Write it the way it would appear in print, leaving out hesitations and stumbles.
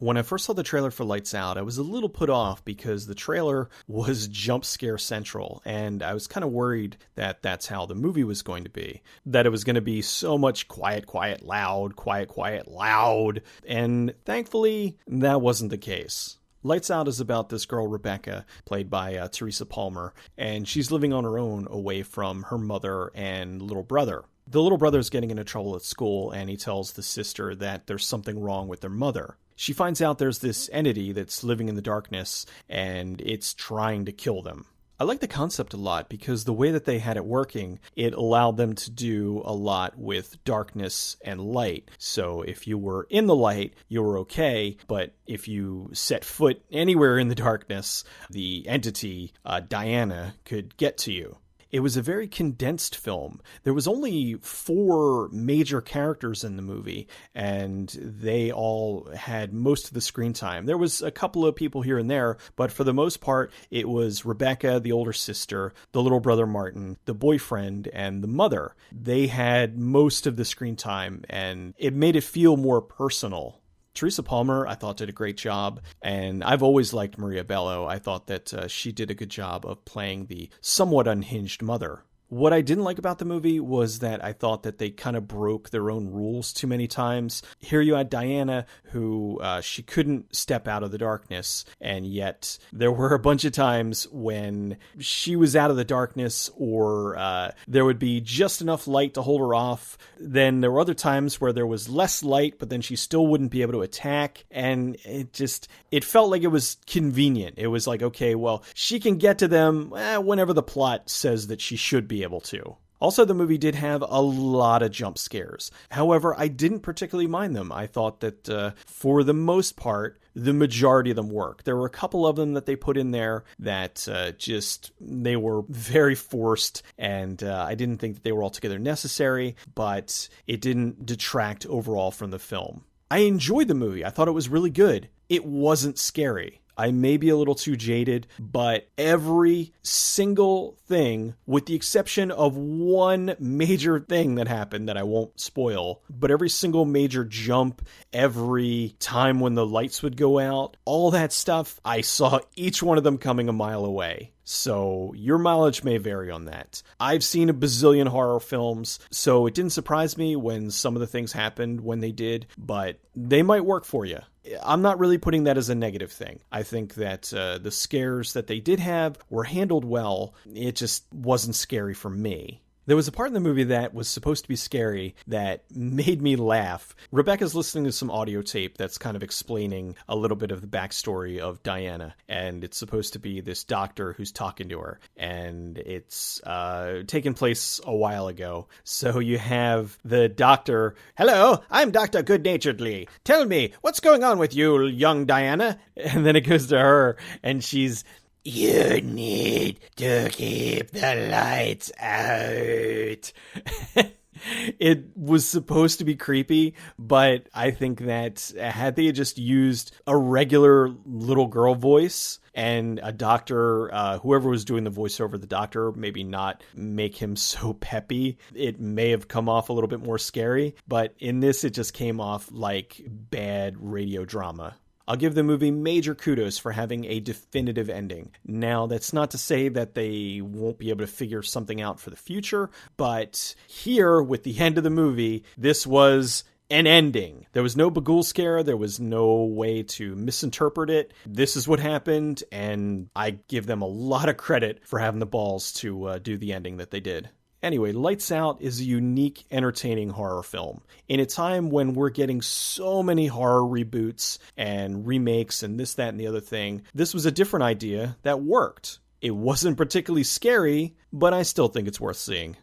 When I first saw the trailer for Lights Out, I was a little put off because the trailer was jump scare central, and I was kind of worried that that's how the movie was going to be. That it was going to be so much quiet, quiet, loud, quiet, quiet, loud, and thankfully, that wasn't the case. Lights Out is about this girl, Rebecca, played by Teresa Palmer, and she's living on her own away from her mother and little brother. The little brother's getting into trouble at school, and he tells the sister that there's something wrong with their mother. She finds out there's this entity that's living in the darkness, and it's trying to kill them. I like the concept a lot because the way that they had it working, it allowed them to do a lot with darkness and light. So if you were in the light, you were okay, but if you set foot anywhere in the darkness, the entity, Diana, could get to you. It was a very condensed film. There was only 4 major characters in the movie, and they all had most of the screen time. There was a couple of people here and there, but for the most part, it was Rebecca, the older sister, the little brother Martin, the boyfriend, and the mother. They had most of the screen time, and it made it feel more personal. Teresa Palmer, I thought, did a great job, and I've always liked Maria Bello. I thought that she did a good job of playing the somewhat unhinged mother. What I didn't like about the movie was that I thought that they kind of broke their own rules too many times. Here you had Diana, who she couldn't step out of the darkness, and yet there were a bunch of times when she was out of the darkness or there would be just enough light to hold her off. Then there were other times where there was less light, but then she still wouldn't be able to attack, and it felt like it was convenient. It was like, okay, well, she can get to them whenever the plot says that she should be able to. Also, the movie did have a lot of jump scares. However, I didn't particularly mind them. I thought that for the most part, the majority of them worked. There were a couple of them that they put in there that they were very forced, and I didn't think that they were altogether necessary, but it didn't detract overall from the film. I enjoyed the movie. I thought it was really good. It wasn't scary. I may be a little too jaded, but every single thing, with the exception of one major thing that happened that I won't spoil, but every single major jump, every time when the lights would go out, all that stuff, I saw each one of them coming a mile away. So your mileage may vary on that. I've seen a bazillion horror films, so it didn't surprise me when some of the things happened when they did, but they might work for you. I'm not really putting that as a negative thing. I think that the scares that they did have were handled well. It just wasn't scary for me. There was a part in the movie that was supposed to be scary that made me laugh. Rebecca's listening to some audio tape that's kind of explaining a little bit of the backstory of Diana, and it's supposed to be this doctor who's talking to her, and it's taken place a while ago. So you have the doctor, "Hello, I'm Dr. Goodnaturedly. Tell me, what's going on with you, young Diana?" And then it goes to her, and she's, "You need to keep the lights out." It was supposed to be creepy, but I think that had they just used a regular little girl voice and a doctor, whoever was doing the voiceover, the doctor, maybe not make him so peppy, it may have come off a little bit more scary. But in this, it just came off like bad radio drama. I'll give the movie major kudos for having a definitive ending. Now, that's not to say that they won't be able to figure something out for the future, but here, with the end of the movie, this was an ending. There was no Bagul scare. There was no way to misinterpret it. This is what happened, and I give them a lot of credit for having the balls to do the ending that they did. Anyway, Lights Out is a unique, entertaining horror film. In a time when we're getting so many horror reboots and remakes and this, that, and the other thing, this was a different idea that worked. It wasn't particularly scary, but I still think it's worth seeing.